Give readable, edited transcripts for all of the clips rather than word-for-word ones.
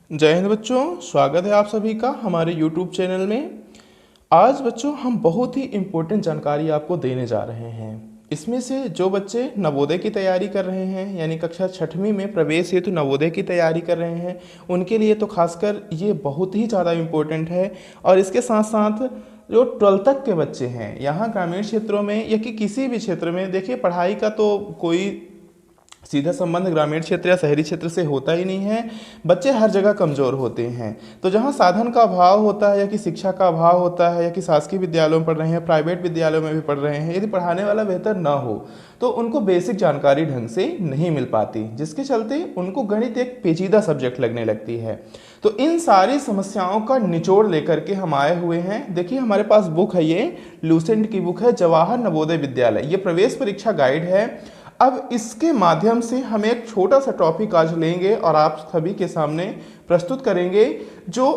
जय हिंद बच्चों, स्वागत है आप सभी का हमारे YouTube चैनल में। आज बच्चों हम बहुत ही इम्पोर्टेंट जानकारी आपको देने जा रहे हैं। इसमें से जो बच्चे नवोदय की तैयारी कर रहे हैं यानी कक्षा छठवीं में प्रवेश हेतु नवोदय की तैयारी कर रहे हैं उनके लिए तो खासकर ये बहुत ही ज़्यादा इम्पोर्टेंट है। और इसके साथ साथ जो 12th तक के बच्चे हैं यहाँ ग्रामीण क्षेत्रों में या कि किसी भी क्षेत्र में, देखिए पढ़ाई का तो कोई सीधा संबंध ग्रामीण क्षेत्र या शहरी क्षेत्र से होता ही नहीं है। बच्चे हर जगह कमज़ोर होते हैं, तो जहाँ साधन का अभाव होता है या कि शिक्षा का अभाव होता है या कि शासकीय विद्यालयों में पढ़ रहे हैं, प्राइवेट विद्यालयों में भी पढ़ रहे हैं, यदि पढ़ाने वाला बेहतर ना हो तो उनको बेसिक जानकारी ढंग से नहीं मिल पाती, जिसके चलते उनको गणित एक पेचीदा सब्जेक्ट लगने लगती है। तो इन सारी समस्याओं का निचोड़ लेकर के हम आए हुए हैं। देखिए हमारे पास बुक है, ये लूसेंट की बुक है, जवाहर नवोदय विद्यालय, ये प्रवेश परीक्षा गाइड है। अब इसके माध्यम से हम एक छोटा सा टॉपिक आज लेंगे और आप सभी के सामने प्रस्तुत करेंगे जो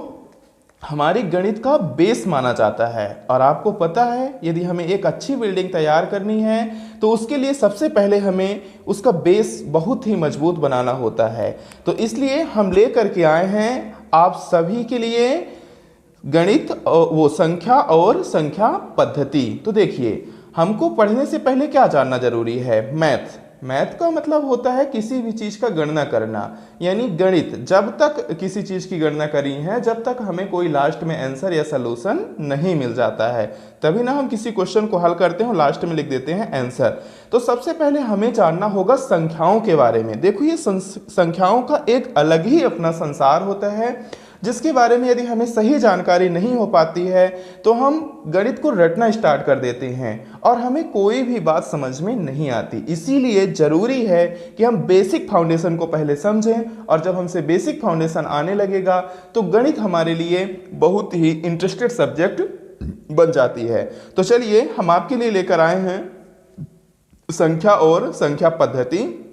हमारी गणित का बेस माना जाता है। और आपको पता है यदि हमें एक अच्छी बिल्डिंग तैयार करनी है तो उसके लिए सबसे पहले हमें उसका बेस बहुत ही मजबूत बनाना होता है। तो इसलिए हम ले करके आए हैं आप सभी के लिए गणित, वो संख्या और संख्या पद्धति। तो देखिए हमको पढ़ने से पहले क्या जानना जरूरी है? मैथ का मतलब होता है किसी भी चीज का गणना करना, यानी गणित। जब तक किसी चीज की गणना करी है जब तक हमें कोई लास्ट में आंसर या सलूशन नहीं मिल जाता है, तभी ना हम किसी क्वेश्चन को हल करते हैं और लास्ट में लिख देते हैं आंसर। तो सबसे पहले हमें जानना होगा संख्याओं के बारे में। देखो ये संख्याओं का एक अलग ही अपना संसार होता है, जिसके बारे में यदि हमें सही जानकारी नहीं हो पाती है तो हम गणित को रटना स्टार्ट कर देते हैं और हमें कोई भी बात समझ में नहीं आती। इसीलिए जरूरी है कि हम बेसिक फाउंडेशन को पहले समझें, और जब हमसे बेसिक फाउंडेशन आने लगेगा तो गणित हमारे लिए बहुत ही इंटरेस्टेड सब्जेक्ट बन जाती है। तो चलिए हम आपके लिए लेकर आए हैं संख्या और संख्या पद्धति।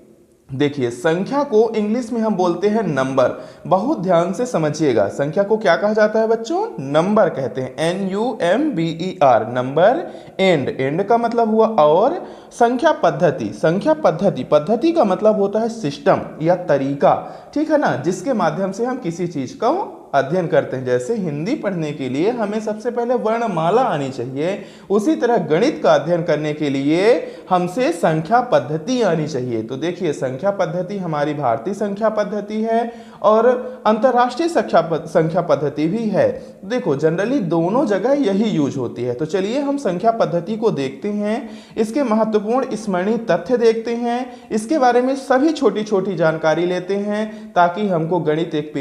देखिए संख्या को इंग्लिश में हम बोलते हैं नंबर। बहुत ध्यान से समझिएगा, संख्या को क्या कहा जाता है बच्चों? नंबर कहते हैं, NUMBER, नंबर। एंड का मतलब हुआ और। संख्या पद्धति, पद्धति का मतलब होता है सिस्टम या तरीका, ठीक है ना, जिसके माध्यम से हम किसी चीज का अध्ययन करते हैं। जैसे हिंदी पढ़ने के लिए हमें सबसे पहले वर्णमाला आनी चाहिए, उसी तरह गणित का अध्ययन करने के लिए हमसे संख्या पद्धति आनी चाहिए। तो देखिए संख्या पद्धति हमारी भारतीय संख्या पद्धति है और अंतर्राष्ट्रीय संख्या पद्धति भी है। देखो जनरली दोनों जगह यही यूज होती है। तो चलिए हम संख्या पद्धति को देखते हैं, इसके महत्वपूर्ण स्मरणीय तथ्य देखते हैं, इसके बारे में सभी छोटी छोटी जानकारी लेते हैं ताकि हमको गणित एक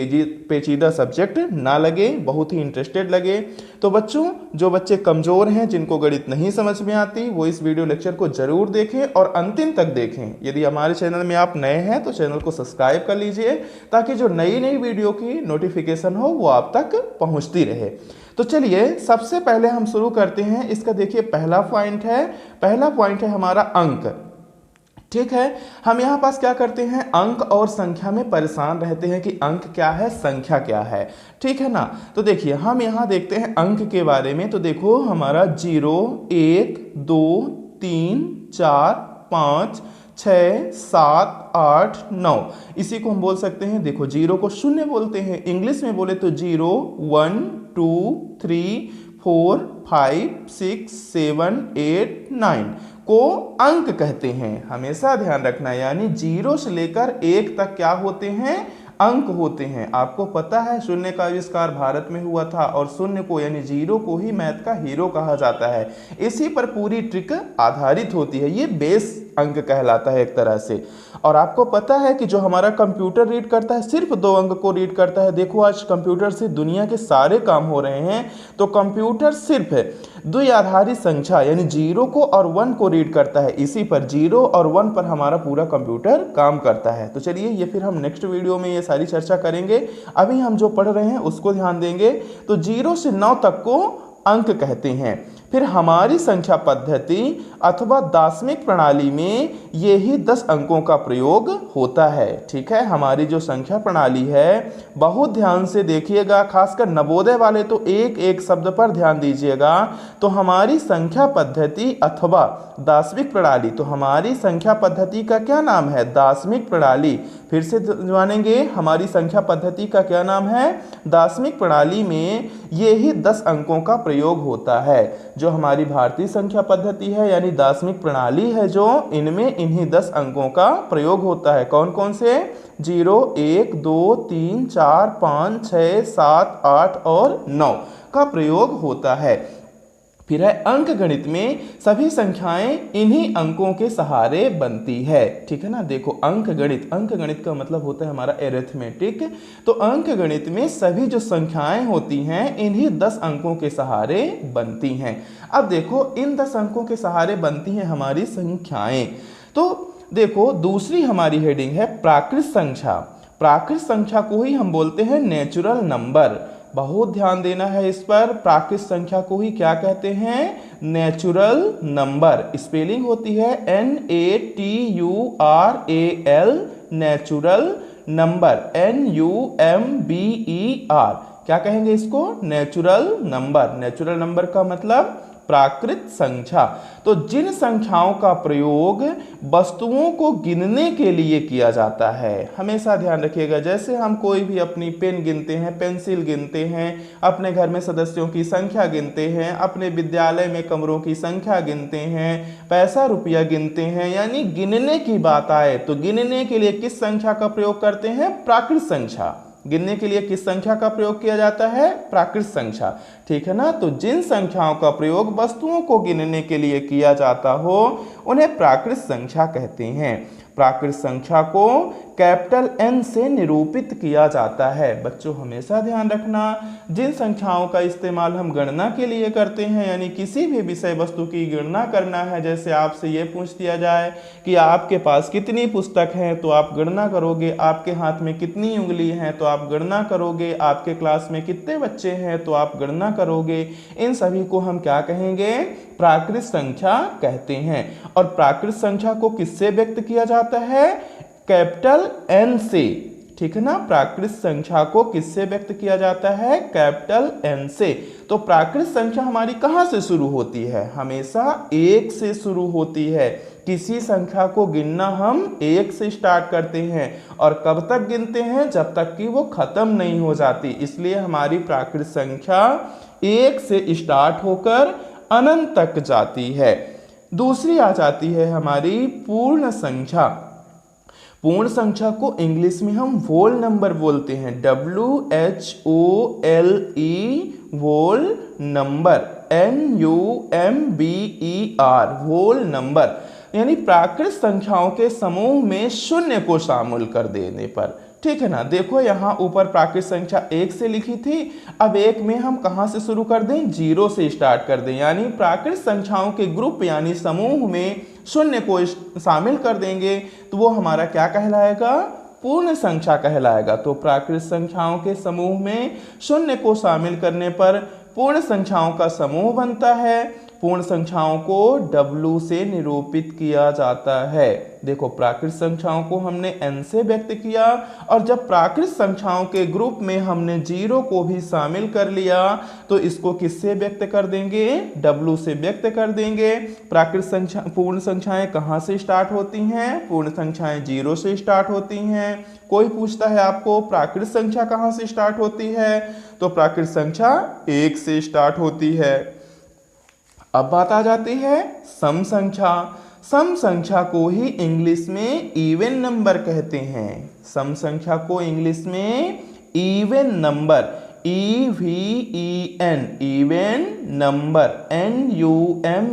पेचीदा सब्जेक्ट ना लगे, बहुत ही इंटरेस्टेड लगे। तो बच्चों जो बच्चे कमजोर हैं, जिनको गणित नहीं समझ में आती, वो इस वीडियो लेक्चर को जरूर देखें और अंतिम तक देखें। यदि हमारे चैनल में आप नए हैं तो चैनल को सब्सक्राइब कर लीजिए ताकि जो नई नई वीडियो की नोटिफिकेशन हो वो आप तक पहुंचती रहे। तो चलिए सबसे पहले हम शुरू करते हैं। इसका देखिए पहला पॉइंट है हमारा अंक, ठीक है। हम यहाँ पास क्या करते हैं, अंक और संख्या में परेशान रहते हैं कि अंक क्या है, संख्या क्या है, ठीक है ना। तो देखिए हम यहाँ देखते हैं अंक के बारे में। तो देखो हमारा 0, 1, 2, 3, 4, 5, 6, 7, 8, 9, इसी को हम बोल सकते हैं। देखो 0 को शून्य बोलते हैं, इंग्लिश में बोले तो 0, 1, 2, 3, 4, 5, 6, 7, 8, 9 को अंक कहते हैं। हमेशा ध्यान रखना, यानी 0 से लेकर 1 तक क्या होते हैं, अंक होते हैं। आपको पता है शून्य का आविष्कार भारत में हुआ था और शून्य को यानी 0 को ही मैथ का हीरो कहा जाता है। इसी पर पूरी ट्रिक आधारित होती है, ये बेस अंक कहलाता है एक तरह से। और आपको पता है कि जो हमारा कंप्यूटर रीड करता है सिर्फ 2 अंक को रीड करता है। देखो आज कंप्यूटर से दुनिया के सारे काम हो रहे हैं, तो कंप्यूटर सिर्फ द्विआधारी संख्या यानी 0 को और 1 को रीड करता है। इसी पर 0 और 1 पर हमारा पूरा कंप्यूटर काम करता है। तो चलिए ये फिर हम नेक्स्ट वीडियो में ये सारी चर्चा करेंगे। अभी हम जो पढ़ रहे हैं उसको ध्यान देंगे। तो 0 से 9 तक को अंक कहते हैं। फिर हमारी संख्या पद्धति अथवा दार्शनिक प्रणाली में ये ही 10 अंकों का प्रयोग होता है, ठीक है। हमारी जो संख्या प्रणाली है बहुत ध्यान से देखिएगा, खासकर नवोदय वाले तो एक एक शब्द पर ध्यान दीजिएगा। तो हमारी संख्या पद्धति अथवा दार्शनिक प्रणाली, तो हमारी संख्या पद्धति का क्या नाम है, दार्शनिक प्रणाली। फिर से जानेंगे हमारी संख्या पद्धति का क्या नाम है। दाशमिक प्रणाली में ये ही 10 अंकों का प्रयोग होता है। जो हमारी भारतीय संख्या पद्धति है यानी दाशमिक प्रणाली है, जो इनमें इन्हीं 10 अंकों का प्रयोग होता है। कौन कौन से? 0, 1, 2, 3, 4, 5, 6, 7, 8 और 9 का प्रयोग होता है। फिर है अंक गणित में सभी संख्याएं इन्हीं अंकों के सहारे बनती है। ठीक है ना। देखो अंक गणित का मतलब होता है हमारा एरिथमेटिक। तो अंक गणित में सभी जो संख्याएं होती हैं इन्हीं 10 अंकों के सहारे बनती हैं। अब देखो इन 10 अंकों के सहारे बनती हैं हमारी संख्याएं। तो देखो दूसरी हमारी हेडिंग है प्राकृत संख्या। प्राकृत संख्या को ही हम बोलते हैं नेचुरल नंबर। बहुत ध्यान देना है इस पर। प्राकृत संख्या को ही क्या कहते हैं? Natural number. स्पेलिंग होती है NATURAL, नेचुरल नंबर, NUMBER। क्या कहेंगे इसको? Natural number. नेचुरल नंबर का मतलब प्राकृत संख्या। तो जिन संख्याओं का प्रयोग वस्तुओं को गिनने के लिए किया जाता है, हमेशा ध्यान रखिएगा। जैसे हम कोई भी अपनी पेन गिनते हैं, पेंसिल गिनते हैं, अपने घर में सदस्यों की संख्या गिनते हैं, अपने विद्यालय में कमरों की संख्या गिनते हैं, पैसा रुपया गिनते हैं, यानी गिनने की बात आए तो गिनने के लिए किस संख्या का प्रयोग करते हैं? प्राकृत संख्या। गिनने के लिए किस संख्या का प्रयोग किया जाता है? प्राकृत संख्या। ठीक है ना। तो जिन संख्याओं का प्रयोग वस्तुओं को गिनने के लिए किया जाता हो उन्हें प्राकृत संख्या कहते हैं। प्राकृत संख्या को कैपिटल N से निरूपित किया जाता है। बच्चों हमेशा ध्यान रखना, जिन संख्याओं का इस्तेमाल हम गणना के लिए करते हैं, यानी किसी भी विषय वस्तु की गणना करना है, जैसे आपसे ये पूछ दिया जाए कि आपके पास कितनी पुस्तक हैं तो आप गणना करोगे, आपके हाथ में कितनी उंगली हैं तो आप गणना करोगे, आपके क्लास में कितने बच्चे हैं तो आप गणना करोगे। इन सभी को हम क्या कहेंगे? प्राकृत संख्या कहते हैं। और प्राकृत संख्या को किससे व्यक्त किया जाता है? कैपिटल N से। ठीक है ना। प्राकृत संख्या को किससे व्यक्त किया जाता है? कैपिटल N से। तो प्राकृत संख्या हमारी कहां से शुरू होती है? हमेशा 1 से शुरू होती है। किसी संख्या को गिनना हम 1 से स्टार्ट करते हैं और कब तक गिनते हैं? जब तक कि वो खत्म नहीं हो जाती। इसलिए हमारी प्राकृत संख्या 1 से स्टार्ट होकर अनंत तक जाती है। दूसरी आ जाती है हमारी पूर्ण संख्या। पूर्ण संख्या को इंग्लिश में हम व्होल नंबर बोलते हैं, WHOLE, whole number, NUMBER, whole number. यानी प्राकृत संख्याओं के समूह में शून्य को शामिल कर देने पर। ठीक है ना। देखो यहाँ ऊपर प्राकृत संख्या 1 से लिखी थी, अब 1 में हम कहाँ से शुरू कर दें? 0 से स्टार्ट कर दें। यानी प्राकृत संख्याओं के ग्रुप यानी समूह में शून्य को शामिल कर देंगे तो वो हमारा क्या कहलाएगा? पूर्ण संख्या कहलाएगा। तो प्राकृत संख्याओं के समूह में शून्य को शामिल करने पर पूर्ण संख्याओं का समूह बनता है। पूर्ण संख्याओं को W से निरूपित किया जाता है। देखो प्राकृत संख्याओं को हमने N से व्यक्त किया और जब प्राकृत संख्याओं के ग्रुप में हमने 0 को भी शामिल कर लिया तो इसको किससे व्यक्त कर देंगे? W से व्यक्त कर देंगे। प्राकृत संख्या पूर्ण संख्याएं कहाँ से स्टार्ट होती हैं? पूर्ण संख्याएं 0 से स्टार्ट होती हैं। कोई पूछता है आपको प्राकृत संख्या कहाँ से स्टार्ट होती है? तो प्राकृत संख्या 1 से स्टार्ट होती है। अब बात आ जाती है सम संख्या। सम संख्या को ही इंग्लिश में इवन नंबर कहते हैं। सम संख्या को इंग्लिश में even number, EVEN, even number, NUMBER।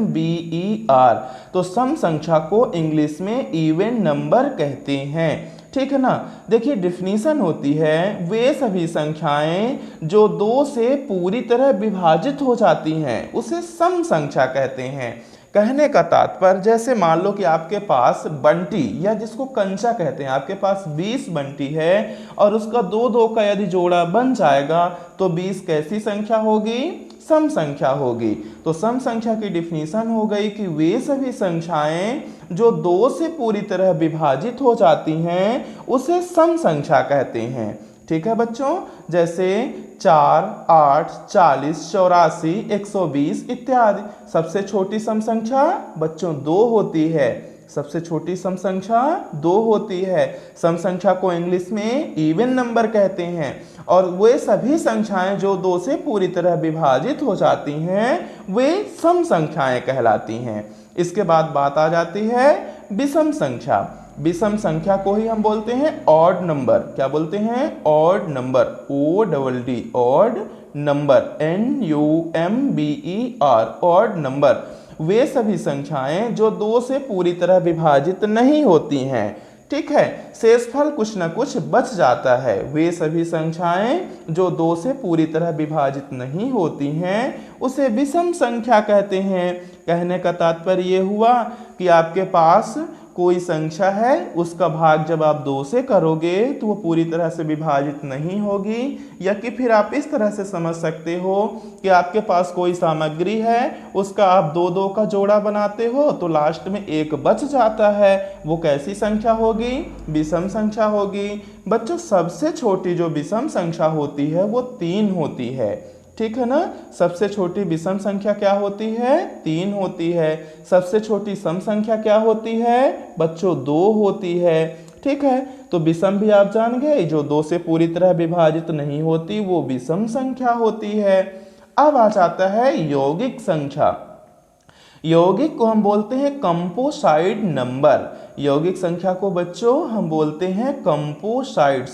तो सम संख्या को इंग्लिश में इवन नंबर कहते हैं। ठीक है ना। देखिए डेफिनेशन होती है वे सभी संख्याएं जो 2 से पूरी तरह विभाजित हो जाती हैं उसे सम संख्या कहते हैं। कहने का तात्पर्य जैसे मान लो कि आपके पास बंटी या जिसको कंचा कहते हैं, आपके पास 20 बंटी है और उसका 2-2 का यदि जोड़ा बन जाएगा तो 20 कैसी संख्या होगी? सम संख्या होगी। तो सम संख्या की डिफिनीशन हो गई कि वे सभी संख्याएं जो 2 से पूरी तरह विभाजित हो जाती हैं उसे सम संख्या कहते हैं। ठीक है बच्चों। जैसे 4, 8, 40, 84, 120 इत्यादि। सबसे छोटी सम संख्या बच्चों 2 होती है। सबसे छोटी सम संख्या 2 होती है। सम संख्या को इंग्लिश में इवन नंबर कहते हैं और वे सभी संख्याएं जो 2 से पूरी तरह विभाजित हो जाती हैं वे सम संख्याएं कहलाती हैं। इसके बाद बात आ जाती है विषम संख्या। विषम संख्या को ही हम बोलते हैं ऑड नंबर। क्या बोलते हैं? Odd number, ODD, odd number, NUMBER, odd number. वे सभी संख्याएं जो 2 से पूरी तरह विभाजित नहीं होती हैं, ठीक है, शेषफल कुछ न कुछ बच जाता है। वे सभी संख्याएं जो 2 से पूरी तरह विभाजित नहीं होती हैं उसे विषम संख्या कहते हैं। कहने का तात्पर्य ये हुआ कि आपके पास कोई संख्या है, उसका भाग जब आप 2 से करोगे तो वो पूरी तरह से विभाजित नहीं होगी। या कि फिर आप इस तरह से समझ सकते हो कि आपके पास कोई सामग्री है, उसका आप 2-2 का जोड़ा बनाते हो तो लास्ट में 1 बच जाता है। वो कैसी संख्या होगी? विषम संख्या होगी। बच्चों, सबसे छोटी जो विषम संख्या होती है वो 3 होती है, ठीक है ना। सबसे छोटी विषम संख्या क्या होती है? 3 होती है। सबसे छोटी सम संख्या क्या होती है बच्चों? 2 होती है, ठीक है। तो विषम भी आप जान गए, जो 2 से पूरी तरह विभाजित नहीं होती वो विषम संख्या होती है। अब आ जाता है यौगिक संख्या। यौगिक को हम बोलते हैं कंपोसाइट नंबर। यौगिक संख्या को बच्चों हम बोलते हैं composite,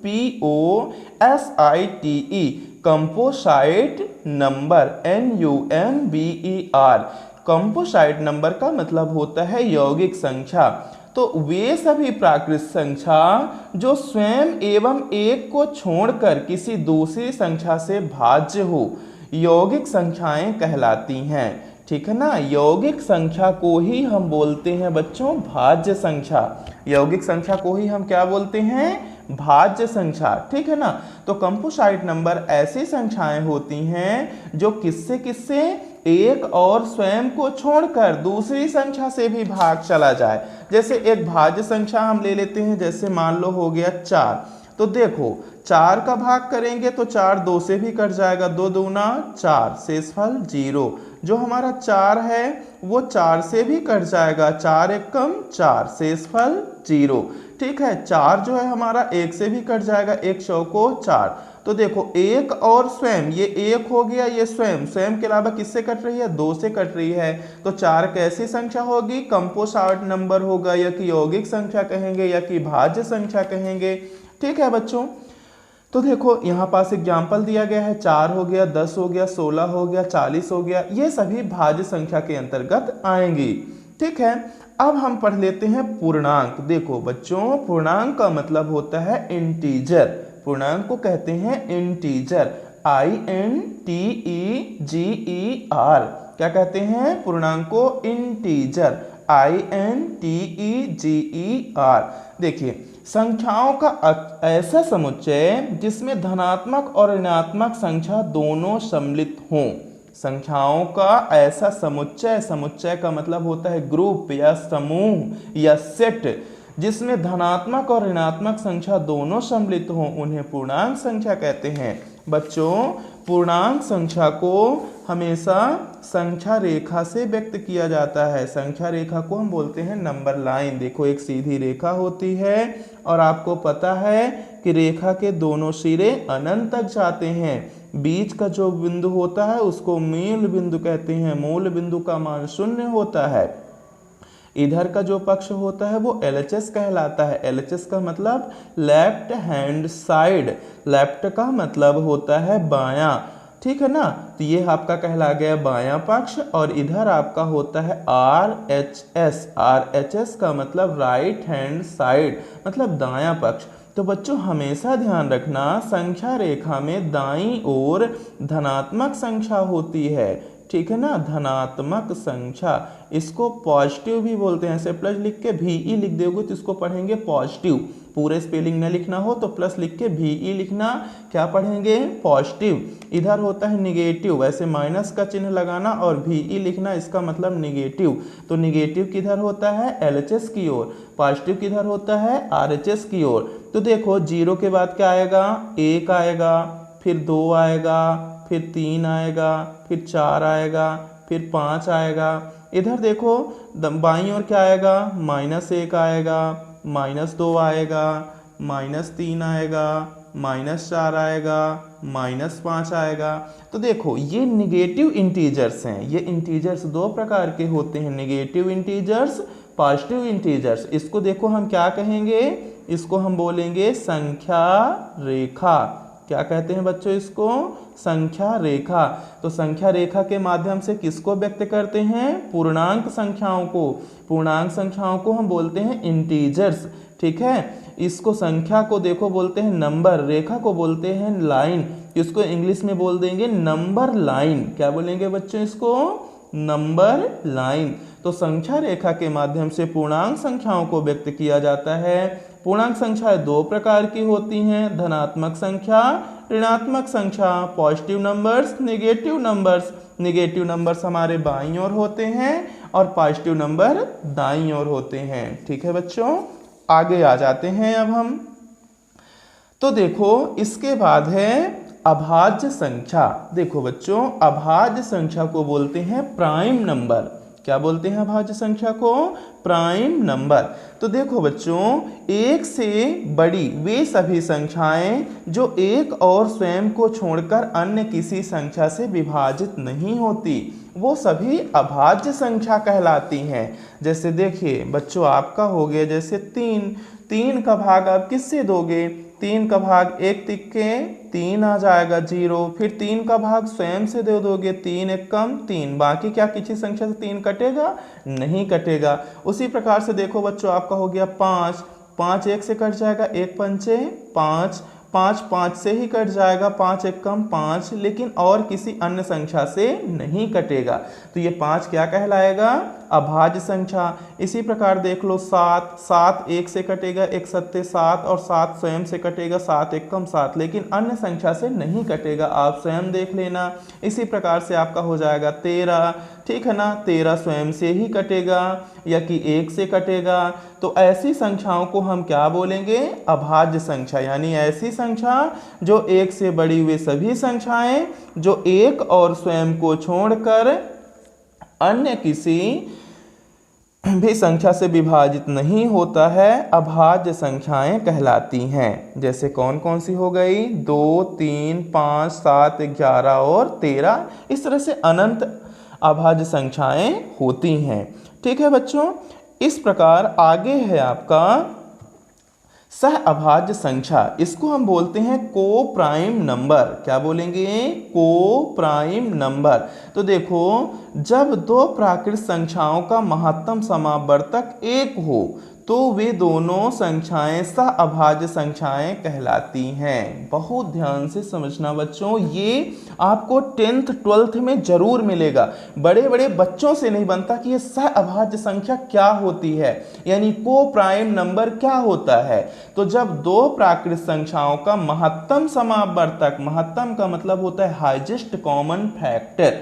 COMPOSITE, composite number, NUMBER। Composite number का मतलब होता है यौगिक संख्या। तो वे सभी प्राकृत संख्या जो स्वयं एवं एक को छोड़कर किसी दूसरी संख्या से भाज्य हो, यौगिक संख्याएं कहलाती हैं, ठीक है ना। यौगिक संख्या को ही हम बोलते हैं बच्चों भाज्य संख्या। यौगिक संख्या को ही हम क्या बोलते हैं? भाज्य संख्या, ठीक है ना। तो कंपोसाइट नंबर ऐसी संख्याएं होती हैं जो किससे किससे एक और स्वयं को छोड़कर दूसरी संख्या से भी भाग चला जाए। जैसे एक भाज्य संख्या हम ले लेते हैं, जैसे मान लो हो गया 4। तो देखो 4 का भाग करेंगे तो 4 2 से भी कट जाएगा, 2 दूना 4, शेषफल 0। जो हमारा 4 है वो 4 से भी कट जाएगा, 4 एकम 4, शेषफल 0, ठीक है। 4 जो है हमारा 1 से भी कट जाएगा, 1 चौको 4। तो देखो 1 और स्वयं, ये 1 हो गया, ये स्वयं, स्वयं के अलावा किससे कट रही है? 2 से कट रही है। तो 4 कैसी संख्या होगी? कंपोसाइट नंबर होगा, या कि यौगिक संख्या कहेंगे या कि भाज्य संख्या कहेंगे, ठीक है बच्चों। तो देखो यहाँ पास एग्जाम्पल दिया गया है, 4 हो गया, 10 हो गया, 16 हो गया, 40 हो गया, ये सभी भाज्य संख्या के अंतर्गत आएंगी, ठीक है। अब हम पढ़ लेते हैं पूर्णांक। देखो बच्चों, पूर्णांक का मतलब होता है इंटीजर। पूर्णांक को कहते हैं इंटीजर, INTEGER। क्या कहते हैं? पूर्णांक को इंटीजर, INTEGER। देखिए, संख्याओं का ऐसा समुच्चय जिसमें धनात्मक और ऋणात्मक संख्या दोनों सम्मिलित हों। संख्याओं का ऐसा समुच्चय, समुच्चय का मतलब होता है ग्रुप या समूह या सेट, जिसमें धनात्मक और ऋणात्मक संख्या दोनों सम्मिलित हों, उन्हें पूर्णांक संख्या कहते हैं। बच्चों, पूर्णांक संख्या को हमेशा संख्या रेखा से व्यक्त किया जाता है। संख्या रेखा को हम बोलते हैं नंबर लाइन। देखो, एक सीधी रेखा होती है और आपको पता है कि रेखा के दोनों सिरे अनंत तक जाते हैं। बीच का जो बिंदु होता है उसको मूल बिंदु कहते हैं। मूल बिंदु का मान 0 होता है। इधर का जो पक्ष होता है वो LHS कहलाता है। LHS का मतलब लेफ्ट हैंड साइड। लेफ्ट का मतलब होता है बायां, ठीक है ना। तो ये आपका कहला गया बायां पक्ष, और इधर आपका होता है RHS। RHS का मतलब राइट हैंड साइड, मतलब दायां पक्ष। तो बच्चों, हमेशा ध्यान रखना, संख्या रेखा में दाईं ओर धनात्मक संख्या होती है, ठीक है ना। धनात्मक संख्या, इसको पॉजिटिव भी बोलते हैं। ऐसे प्लस लिख के VE लिख दोगे तो इसको पढ़ेंगे पॉजिटिव। पूरे स्पेलिंग न लिखना हो तो प्लस लिख के VE लिखना, क्या पढ़ेंगे? पॉजिटिव। इधर होता है निगेटिव, वैसे माइनस का चिन्ह लगाना और VE लिखना, इसका मतलब निगेटिव। तो निगेटिव किधर होता है? LHS की ओर। पॉजिटिव किधर होता है? RHS की ओर। तो देखो, 0 के बाद क्या आएगा? 1 आएगा, फिर 2 आएगा, फिर 3 आएगा, फिर 4 आएगा, फिर 5 आएगा। इधर देखो बाईं ओर क्या आएगा, -1 आएगा, -2 आएगा, -3 आएगा, -4 आएगा, -5 आएगा। तो देखो ये निगेटिव इंटीजर्स हैं। ये इंटीजर्स दो प्रकार के होते हैं, निगेटिव इंटीजर्स, पॉजिटिव इंटीजर्स। इसको देखो हम क्या कहेंगे, इसको हम बोलेंगे संख्या रेखा। क्या कहते हैं बच्चों इसको, संख्या रेखा। तो संख्या रेखा के माध्यम से किसको व्यक्त करते हैं, पूर्णांक संख्याओं को। पूर्णांक संख्याओं को हम बोलते हैं इंटीजर्स, ठीक है। इसको संख्या को देखो बोलते हैं नंबर, रेखा को बोलते हैं लाइन। इसको इंग्लिश में बोल देंगे नंबर लाइन। क्या बोलेंगे बच्चों इसको, नंबर लाइन। तो संख्या रेखा के माध्यम से पूर्णांक संख्याओं को व्यक्त किया जाता है। पूर्णांक संख्याएं दो प्रकार की होती हैं, धनात्मक संख्या, ऋणात्मक संख्या, positive numbers, negative numbers. Negative numbers हमारे बाईं ओर होते हैं और पॉजिटिव नंबर दाईं ओर होते हैं, ठीक है बच्चों। आगे आ जाते हैं अब हम। तो देखो इसके बाद है अभाज्य संख्या। देखो बच्चों अभाज्य संख्या को बोलते हैं प्राइम नंबर। क्या बोलते हैं अभाज्य संख्या को, प्राइम नंबर। तो देखो बच्चों एक से बड़ी वे सभी संख्याएं जो एक और स्वयं को छोड़कर अन्य किसी संख्या से विभाजित नहीं होती, वो सभी अभाज्य संख्या कहलाती हैं। जैसे देखिए बच्चों आपका हो गया जैसे 3 का भाग आप किससे दोगे, 3 का भाग 1 तिक्के 3 आ जाएगा 0, फिर 3 का भाग स्वयं से दे दोगे, 3 एक कम 3, बाकी क्या किसी संख्या से 3 कटेगा, नहीं कटेगा। उसी प्रकार से देखो बच्चों आपका हो गया 5 1 से कट जाएगा, 1 पंचे 5, 5 से ही कट जाएगा, 5 एक कम 5, लेकिन और किसी अन्य संख्या से नहीं कटेगा। तो ये 5 क्या कहलाएगा, अभाज्य संख्या। इसी प्रकार देख लो 7 1 से कटेगा, 1 सत्ते 7 और 7 स्वयं से कटेगा, 7 एक कम 7, लेकिन अन्य संख्या से नहीं कटेगा, आप स्वयं देख लेना। इसी प्रकार से आपका हो जाएगा 13, ठीक है ना, 13 स्वयं से ही कटेगा या कि 1 से कटेगा। तो ऐसी संख्याओं को हम क्या बोलेंगे, अभाज्य संख्या। यानी ऐसी संख्या जो 1 से बड़ी हुई सभी संख्याएं जो एक और स्वयं को छोड़कर अन्य किसी भी संख्या से विभाजित नहीं होता है, अभाज्य संख्याएं कहलाती हैं। जैसे कौन कौन सी हो गई, 2 3 5 7 11 और 13। इस तरह से अनंत अभाज्य संख्याएं होती हैं, ठीक है बच्चों। इस प्रकार आगे है आपका सह अभाज्य संख्या। इसको हम बोलते हैं को प्राइम नंबर। क्या बोलेंगे, को प्राइम नंबर। तो देखो जब दो प्राकृत संख्याओं का महत्तम समावर्तक 1 हो तो वे दोनों संख्याएं सह अभाज्य संख्याएं कहलाती हैं। बहुत ध्यान से समझना बच्चों, ये आपको 10th 12th में जरूर मिलेगा। बड़े बड़े बच्चों से नहीं बनता कि ये सह अभाज्य संख्या क्या होती है, यानी को प्राइम नंबर क्या होता है। तो जब दो प्राकृत संख्याओं का महत्तम समावर्तक, महत्तम का मतलब होता है हाईएस्ट कॉमन फैक्टर,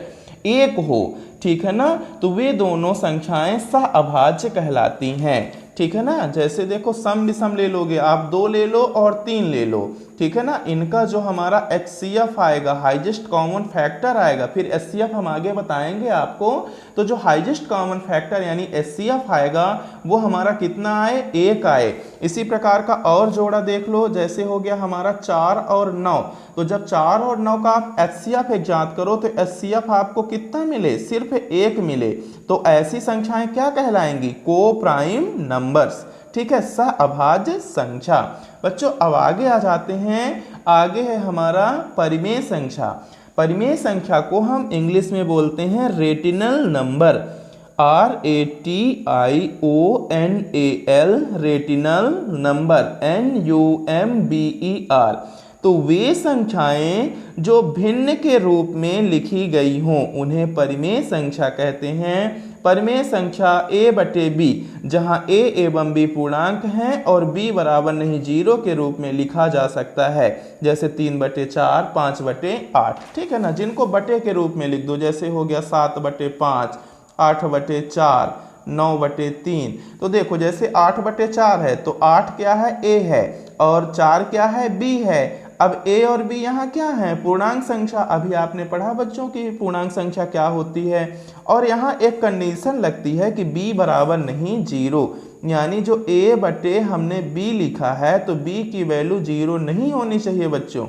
1 हो, ठीक है ना, तो वे दोनों संख्याएं सह अभाज्य कहलाती हैं, ठीक है ना। जैसे देखो सम विषम ले लोगे आप, 2 ले लो और 3 ले लो, ठीक है ना। इनका जो हमारा HCF आएगा, हाईएस्ट कॉमन फैक्टर आएगा, फिर HCF हम आगे बताएंगे आपको। तो जो हाईएस्ट कॉमन फैक्टर यानी HCF आएगा वो हमारा कितना आए, 1 आए। इसी प्रकार का और जोड़ा देख लो, जैसे हो गया हमारा 4 और 9। तो जब 4 और 9 का आप HCF एक ज्ञात करो तो HCF आपको कितना मिले, सिर्फ 1 मिले। तो ऐसी संख्याएं क्या कहलाएंगी, को प्राइम नंबर्स, ठीक है, सह अभाज्य संख्या। बच्चों अब आगे आ जाते हैं। आगे है हमारा परिमेय संख्या। परिमेय संख्या को हम इंग्लिश में बोलते हैं retinal number, RATIONAL, retinal number, NUMBER। तो वे संख्याएं जो भिन्न के रूप में लिखी गई हों उन्हें परिमेय संख्या कहते हैं। परिमेय संख्या A/B, जहां A एवं B पूर्णांक हैं और B बराबर नहीं 0 के रूप में लिखा जा सकता है। जैसे 3/4, 5/8, ठीक है ना, जिनको बटे के रूप में लिख दो। जैसे हो गया 7/5, 8/4, 9/3। तो देखो जैसे 8/4 है तो 8 क्या है, A है, और 4 क्या है, B है। अब a और b यहाँ क्या है, पूर्णांक संख्या। अभी आपने पढ़ा बच्चों की पूर्णांक संख्या क्या होती है। और यहाँ एक कंडीशन लगती है कि b बराबर नहीं 0, यानी जो a बटे हमने b लिखा है तो b की वैल्यू 0 नहीं होनी चाहिए बच्चों,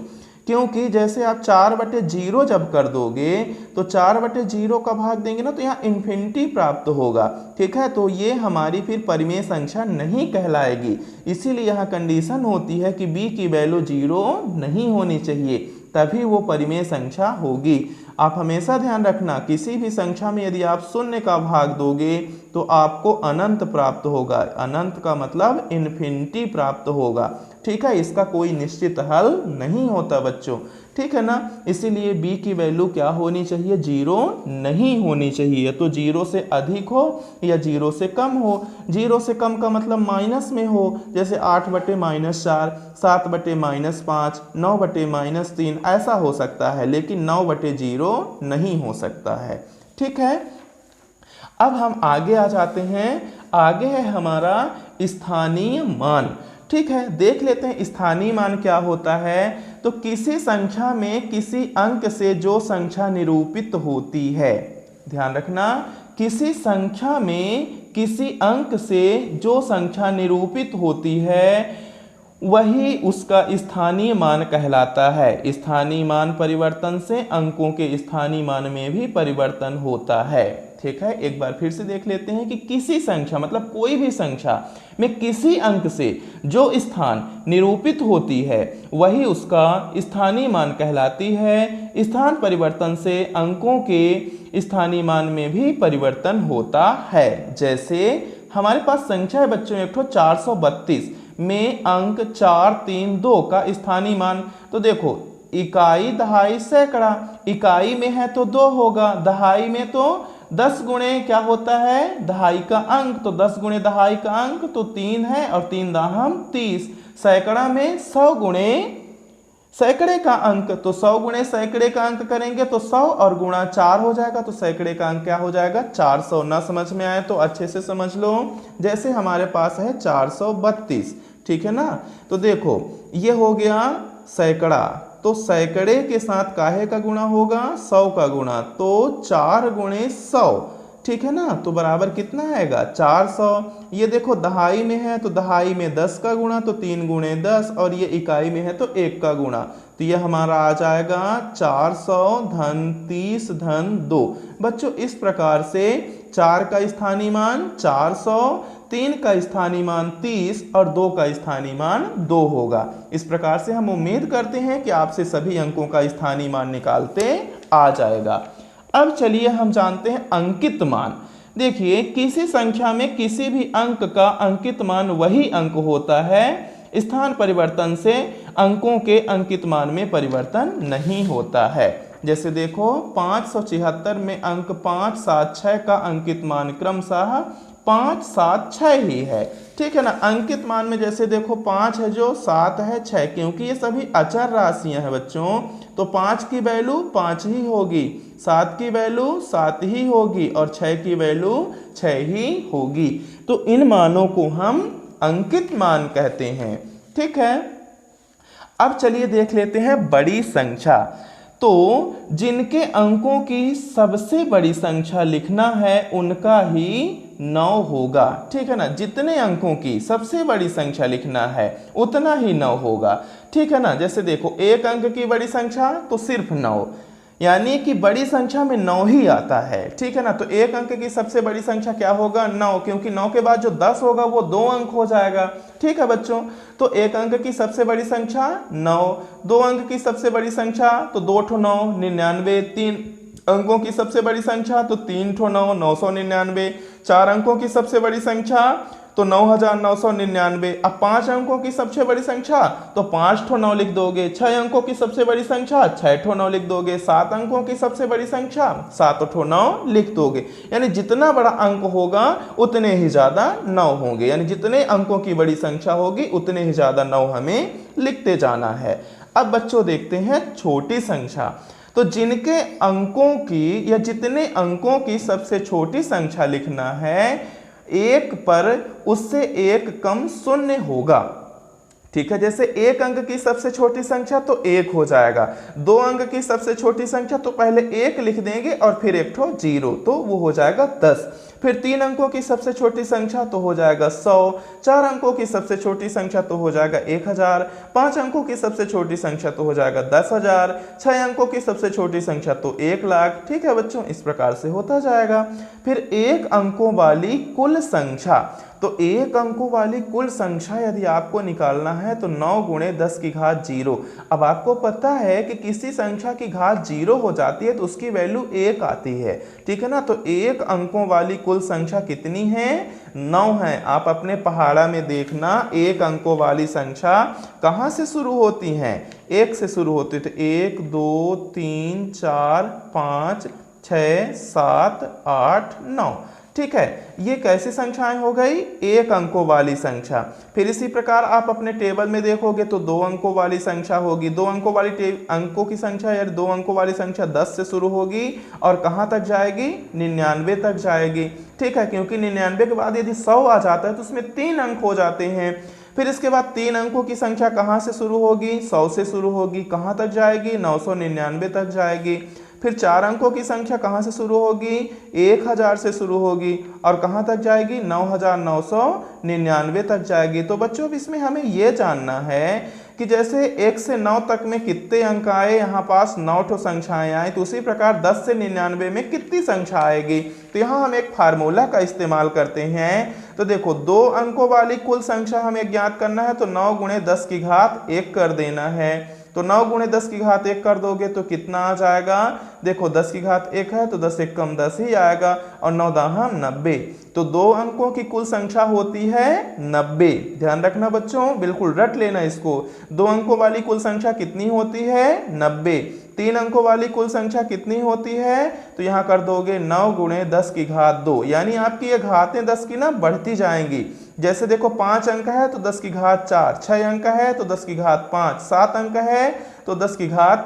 क्योंकि जैसे आप 4/0 जब कर दोगे तो 4/0 का भाग देंगे ना तो यहाँ इन्फिनिटी प्राप्त होगा। ठीक है, तो ये हमारी फिर परिमेय संख्या नहीं कहलाएगी। इसीलिए यहाँ कंडीशन होती है कि b की वैल्यू 0 नहीं होनी चाहिए, तभी वो परिमेय संख्या होगी। आप हमेशा ध्यान रखना, किसी भी संख्या में यदि आप शून्य का भाग दोगे तो आपको अनंत प्राप्त होगा। अनंत का मतलब इन्फिनिटी प्राप्त होगा। ठीक है, इसका कोई निश्चित हल नहीं होता बच्चों। ठीक है ना, इसीलिए b की वैल्यू क्या होनी चाहिए, 0 नहीं होनी चाहिए। तो 0 से अधिक हो या 0 से कम हो। 0 से कम का मतलब माइनस में हो, जैसे 8/-4, 7/-5, 9/-3, ऐसा हो सकता है, लेकिन 9/0 नहीं हो सकता है। ठीक है, अब हम आगे आ जाते हैं। आगे है हमारा स्थानीय मान। ठीक है, देख लेते हैं स्थानीय मान क्या होता है। तो किसी संख्या में किसी अंक से जो संख्या निरूपित होती है, ध्यान रखना, किसी संख्या में किसी अंक से जो संख्या निरूपित होती है वही उसका स्थानीय मान कहलाता है। स्थानीय मान परिवर्तन से अंकों के स्थानीय मान में भी परिवर्तन होता है। ठीक है, एक बार फिर से देख लेते हैं कि किसी संख्या मतलब कोई भी संख्या में किसी अंक से जो स्थान निरूपित होती है वही उसका स्थानीय मान कहलाती है। स्थान परिवर्तन से अंकों के स्थानीय मान में भी परिवर्तन होता है। जैसे हमारे पास संख्या है बच्चों एक 432 में अंक 4, 3, 2 का स्थानीय मान। तो देखो, इकाई, दहाई, सैकड़ा। इकाई में है तो 2 होगा, दहाई में तो 10 गुणे क्या होता है, दहाई का अंक, तो 10 गुणे दहाई का अंक तो 3 है, और 3 दाहम 30। सैकड़ा में 100 गुणे सैकड़े का अंक, तो 100 गुणे सैकड़े का अंक करेंगे तो 100 और गुणा 4 हो जाएगा, तो सैकड़े का अंक क्या हो जाएगा, 400। ना समझ में आए तो अच्छे से समझ लो। जैसे हमारे पास है 432, ठीक है ना। तो देखो ये हो गया सैकड़ा, तो सैकड़े के साथ काहे का गुणा होगा, 100 का गुणा, तो 4 गुणे 100, ठीक है ना। तो बराबर कितना आएगा, 400। ये देखो दहाई में है तो दहाई में 10 का गुणा, तो 3 गुणे 10, और ये इकाई में है तो 1 का गुणा, तो ये हमारा आ जाएगा 400 धन 30 धन 2। बच्चों इस प्रकार से 4 का स्थानीय मान 400, 3 का स्थानीय मान 30 और 2 का स्थानीय मान 2 होगा। इस प्रकार से हम उम्मीद करते हैं कि आपसे सभी अंकों का स्थानीय मान निकालते आ जाएगा। अब चलिए हम जानते हैं अंकित मान। देखिए किसी संख्या में किसी भी अंक का अंकित मान वही अंक होता है, स्थान परिवर्तन से अंकों के अंकित मान में परिवर्तन नहीं होता है। जैसे देखो 576 में अंक 5, 7, 6 का अंकित मान क्रमशः 5, 7, 6 ही है, ठीक है ना। अंकित मान में जैसे देखो 5 है जो, 7 है, 6, क्योंकि ये सभी अचर राशियां हैं बच्चों, तो 5 की वैल्यू 5 ही होगी, 7 की वैल्यू 7 ही होगी और 6 की वैल्यू 6 ही होगी। तो इन मानों को हम अंकित मान कहते हैं, ठीक है। अब चलिए देख लेते हैं बड़ी संख्या। तो जिनके अंकों की सबसे बड़ी संख्या लिखना है उनका ही 9 होगा, ठीक है ना। जितने अंकों की सबसे बड़ी संख्या लिखना है उतना ही 9 होगा, ठीक है ना। जैसे देखो एक अंक की बड़ी संख्या तो सिर्फ 9, यानी कि बड़ी संख्या में 9 ही आता है, ठीक है ना। तो एक अंक की सबसे बड़ी संख्या क्या होगा, 9, क्योंकि 9 के बाद जो 10 होगा वो 2 अंक हो जाएगा, ठीक है बच्चों। तो एक अंक की सबसे बड़ी संख्या 9, 2 अंक की सबसे बड़ी संख्या तो 2 ठो 9, 99, 3 अंकों की सबसे बड़ी संख्या तो 3 ठो 9, 999, 4 अंकों की सबसे बड़ी संख्या तो 9999। अब 5 अंकों की सबसे बड़ी संख्या तो 5 ठो 9 लिख दोगे, 6 अंकों की सबसे बड़ी संख्या 6 ठो 9 लिख दोगे, 7 अंकों की सबसे बड़ी संख्या 7 ठो 9 लिख दोगे। यानी जितना बड़ा अंक होगा उतने ही ज्यादा 9 होंगे, यानी जितने अंकों की बड़ी संख्या होगी उतने ही ज्यादा 9 हमें लिखते जाना है। अब बच्चों देखते हैं छोटी संख्या। तो जिनके अंकों की या जितने अंकों की सबसे छोटी संख्या लिखना है, 1 पर उससे 1 कम 0 होगा, ठीक है। जैसे एक अंक की सबसे छोटी संख्या तो 1 हो जाएगा, 2 अंक की सबसे छोटी संख्या तो पहले 1 लिख देंगे और फिर एक ठो 0, तो वो हो जाएगा 10। फिर 3 अंकों की सबसे छोटी संख्या तो हो जाएगा 100, 4 अंकों की सबसे छोटी संख्या तो हो जाएगा 1000, 5 अंकों की सबसे छोटी संख्या तो हो जाएगा 10,000, 6 अंकों की सबसे छोटी संख्या तो 1 लाख। ठीक है बच्चों, इस प्रकार से होता जाएगा। फिर 1 अंकों वाली कुल संख्या, तो 1 अंकों वाली कुल संख्या यदि आपको निकालना है तो 9 गुणे 10 की घात 0। अब आपको पता है कि किसी संख्या की घात 0 हो जाती है तो उसकी वैल्यू 1 आती है, ठीक है ना। तो 1 अंकों वाली कुल संख्या कितनी है? 9 है। आप अपने पहाड़ा में देखना 1 अंकों वाली संख्या कहाँ से शुरू होती हैं? 1 से शुरू होती है। तो 1 2 3 4 5 6 7 8 9, ठीक है। ये कैसी संख्याएं हो गई? 1 अंकों वाली संख्या। फिर इसी प्रकार आप अपने टेबल में देखोगे तो 2 अंकों वाली संख्या होगी। 2 अंकों वाली अंकों की संख्या या 2 अंकों वाली संख्या 10 से शुरू होगी और कहाँ तक जाएगी? 99 तक जाएगी, ठीक है। क्योंकि 99 के बाद यदि 100 आ जाता है तो उसमें 3 अंक हो जाते हैं। फिर इसके बाद 3 अंकों की संख्या कहाँ से शुरू होगी? 100 से शुरू होगी, कहाँ तक जाएगी? 999 तक जाएगी। फिर 4 अंकों की संख्या कहाँ से शुरू होगी? 1000 से शुरू होगी और कहाँ तक जाएगी? 9999 तक जाएगी। तो बच्चों इसमें हमें ये जानना है कि जैसे 1 से 9 तक में कितने अंक आए, यहाँ पास 9 ठो संख्याएं आई, तो उसी प्रकार 10 से 99 में कितनी संख्या आएगी? तो यहाँ हम एक फार्मूला का इस्तेमाल करते हैं। तो देखो 2 अंकों वाली कुल संख्या हमें ज्ञात करना है तो 9 गुणे 10 की घात 1 कर देना है। तो 9 गुणे 10 की घात 1 कर दोगे तो कितना आ जाएगा? देखो 10 की घात 1 है तो 10 एक कम 10 ही आएगा और 9 दाहम 90। तो 2 अंकों की कुल संख्या होती है 90। ध्यान रखना बच्चों, बिल्कुल रट लेना इसको। 2 अंकों वाली कुल संख्या कितनी होती है? 90। 3 अंकों वाली कुल संख्या कितनी होती है? तो यहाँ कर दोगे 9 गुणे 10 की घात 2, यानी आपकी ये घातें 10 की ना बढ़ती जाएंगी। जैसे देखो 5 अंक है तो 10 की घात 4, 6 अंक है तो 10 की घात 5, 7 अंक है तो 10 की घात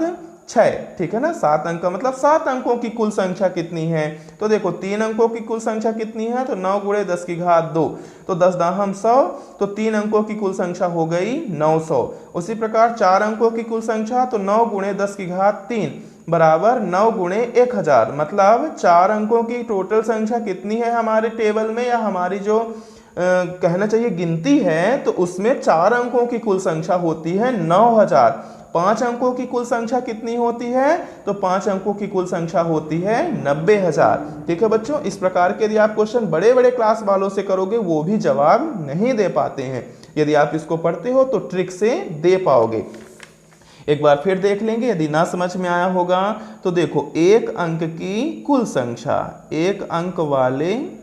6, ठीक है ना। 7 अंक का मतलब 7 अंकों की कुल संख्या कितनी है? तो देखो 3 अंकों की कुल संख्या कितनी है? तो 9 गुणे 10 की घात 2, तो 10 दाहम 100, तो 3 अंकों की कुल संख्या हो गई 900। उसी प्रकार 4 अंकों की कुल संख्या तो 9 गुणे 10 की घात 3 बराबर 9 गुणे 1000, मतलब 4 अंकों की टोटल संख्या कितनी है हमारे टेबल में या हमारी जो कहना चाहिए गिनती है, तो उसमें 4 अंकों की कुल संख्या होती है 9000। 5 अंकों की कुल संख्या कितनी होती है? तो 5 अंकों की कुल संख्या होती है 90000। ठीक है बच्चों, इस प्रकार के यदि आप क्वेश्चन बड़े बड़े क्लास वालों से करोगे वो भी जवाब नहीं दे पाते हैं। यदि आप इसको पढ़ते हो तो ट्रिक से दे पाओगे। एक बार फिर देख लेंगे, यदि ना समझ में आया होगा तो देखो 1 अंक की कुल संख्या, 1 अंक वाले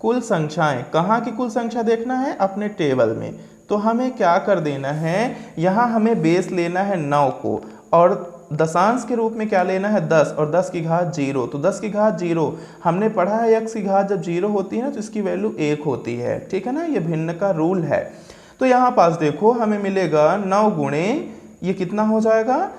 कुल संख्याएं, कहाँ की कुल संख्या देखना है? अपने टेबल में। तो हमें क्या कर देना है, यहाँ हमें बेस लेना है 9 को और दशांश के रूप में क्या लेना है? 10 और 10 की घात 0। तो 10 की घात 0 हमने पढ़ा है, x की घात जब 0 होती है ना तो इसकी वैल्यू 1 होती है, ठीक है ना। ये भिन्न का रूल है। तो यहाँ पास देखो हमें मिलेगा 9 गुणे ये कितना हो जाएगा?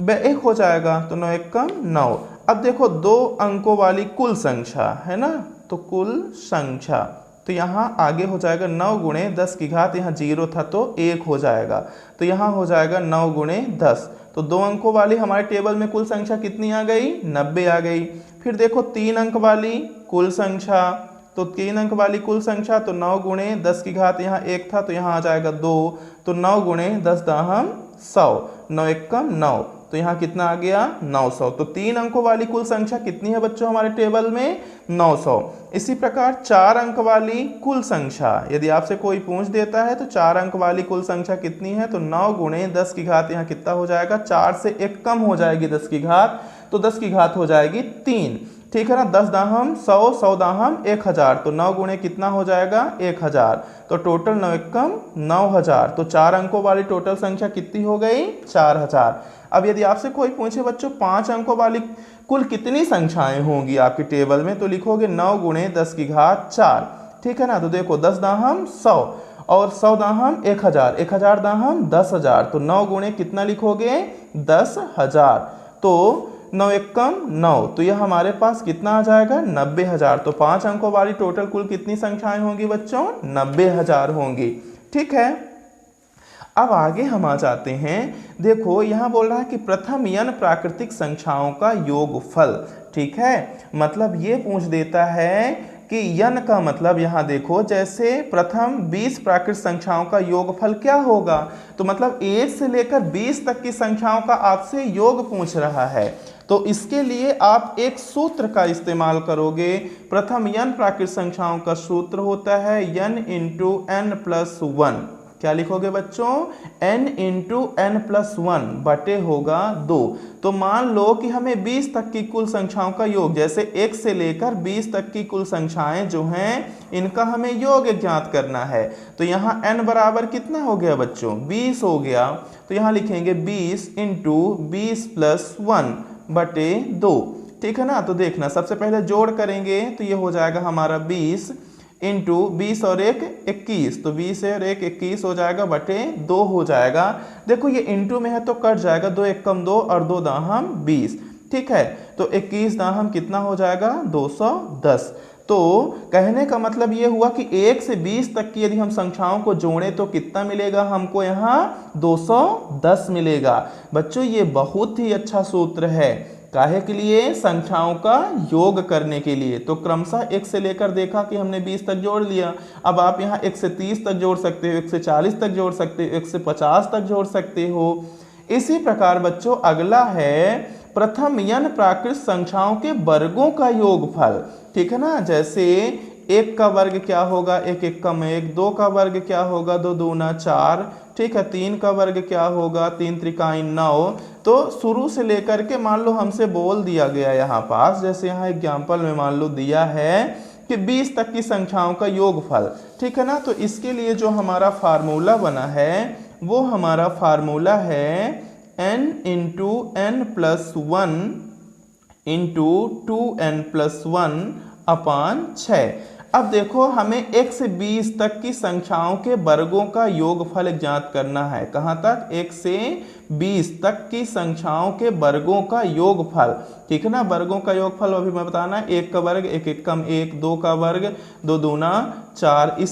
1 हो जाएगा, तो 9 एक कम 9। अब देखो 2 अंकों वाली कुल संख्या है ना, तो कुल संख्या तो यहाँ आगे हो जाएगा 9 गुणे 10 की घात, यहाँ 0 था तो 1 हो जाएगा, तो यहाँ हो जाएगा 9 गुणे 10। तो 2 अंकों वाली हमारे टेबल में कुल संख्या कितनी आ गई? 90 आ गई। फिर देखो 3 अंक वाली कुल संख्या, तो 3 अंक वाली कुल संख्या तो 9 गुणे 10 की घात, यहाँ 1 था तो यहाँ आ जाएगा 2, तो 9 गुणे 10 दाहम 100, 9 एक कम 9, तो यहाँ कितना आ गया? 900। तो 3 अंकों वाली कुल संख्या कितनी है बच्चों हमारे टेबल में? 900। इसी प्रकार 4 अंक वाली कुल संख्या, यदि आपसे कोई पूछ देता है तो 4 अंक वाली कुल संख्या कितनी है? तो 9 गुणे 10 की घात, यहाँ कितना हो जाएगा? 4 से 1 कम हो जाएगी 10 की घात, तो 10 की घात हो जाएगी 3, ठीक है ना। 10 दाहम 100, 100 दाहम 1000, तो 9 गुणे कितना हो जाएगा? 1000, तो टोटल 9 एक कम 9000। तो 4 अंकों वाली टोटल संख्या कितनी हो गई? 4000। अब यदि आपसे कोई पूछे बच्चों 5 अंकों वाली कुल कितनी संख्याएं होंगी आपके टेबल में, तो लिखोगे 9 गुणे 10 की घात 4, ठीक है ना। तो देखो 10 दाहम 100 और 100 दाहम 1000, 1000 दाहम 10000, तो 9 गुणे कितना लिखोगे? 10000, तो 9 एक कम 9, तो यह हमारे पास कितना आ जाएगा? 90000। तो 5 अंकों वाली टोटल कुल कितनी संख्याएं होंगी बच्चों? 90000 होंगी, ठीक है। अब आगे हम आ जाते हैं। देखो यहाँ बोल रहा है कि प्रथम n प्राकृतिक संख्याओं का योगफल। ठीक है, मतलब ये पूछ देता है कि n का मतलब यहाँ देखो, जैसे प्रथम 20 प्राकृतिक संख्याओं का योगफल क्या होगा, तो मतलब 1 से लेकर 20 तक की संख्याओं का आपसे योग पूछ रहा है। तो इसके लिए आप एक सूत्र का इस्तेमाल करोगे। प्रथम n प्राकृतिक संख्याओं का सूत्र होता है n इंटू n प्लस 1। क्या लिखोगे बच्चों, n इंटू n प्लस 1 बटे होगा 2। तो मान लो कि हमें 20 तक की कुल संख्याओं का योग, जैसे 1 से लेकर 20 तक की कुल संख्याएं जो हैं इनका हमें योग ज्ञात करना है। तो यहाँ n बराबर कितना हो गया बच्चों, 20 हो गया। तो यहाँ लिखेंगे 20 इंटू 20 प्लस 1 बटे 2। ठीक है ना। तो देखना, सबसे पहले जोड़ करेंगे तो ये हो जाएगा हमारा 20 इंटू 20 और 1 21, तो 20 और 1 21 हो जाएगा बटे 2 हो जाएगा। देखो ये इंटू में है तो कट जाएगा, 2 1 कम 2 और 2 दाहम 20। ठीक है, तो 21 दाहम कितना हो जाएगा, 210। तो कहने का मतलब ये हुआ कि 1 से 20 तक की यदि हम संख्याओं को जोड़ें तो कितना मिलेगा हमको, यहाँ 210 मिलेगा। बच्चों ये बहुत ही अच्छा सूत्र है, काहे के लिए, संख्याओं का योग करने के लिए। तो क्रमशः 1 से लेकर देखा कि हमने 20 तक जोड़ लिया। अब आप यहाँ 1 से 30 तक जोड़ सकते हो, 1 से 40 तक जोड़ सकते हो, 1 से 50 तक जोड़ सकते हो। इसी प्रकार बच्चों अगला है प्रथम n प्राकृतिक संख्याओं के वर्गों का योगफल। ठीक है ना, जैसे 1 का वर्ग क्या होगा, 1 1 कम 1, 2 का वर्ग क्या होगा, 2 दूना 4। ठीक है, 3 का वर्ग क्या होगा, 3 त्रिकाई 9। तो शुरू से लेकर के मान लो हमसे बोल दिया गया यहाँ पास, जैसे यहाँ एग्जाम्पल में मान लो दिया है कि 20 तक की संख्याओं का योगफल। ठीक है ना, तो इसके लिए जो हमारा फार्मूला बना है वो हमारा फार्मूला है n into n plus 1 into 2n plus 1 अपान 6। अब देखो हमें 1 से 20 तक की संख्याओं के वर्गों का योगफल ज्ञात करना है। कहाँ तक, 1 से 20 तक की संख्याओं के वर्गों का योगफल। ठीक है ना, वर्गों का योगफल अभी मैं बताना, 1 का वर्ग 1 1 कम 1, 2 का वर्ग 2 दूना 4। इसी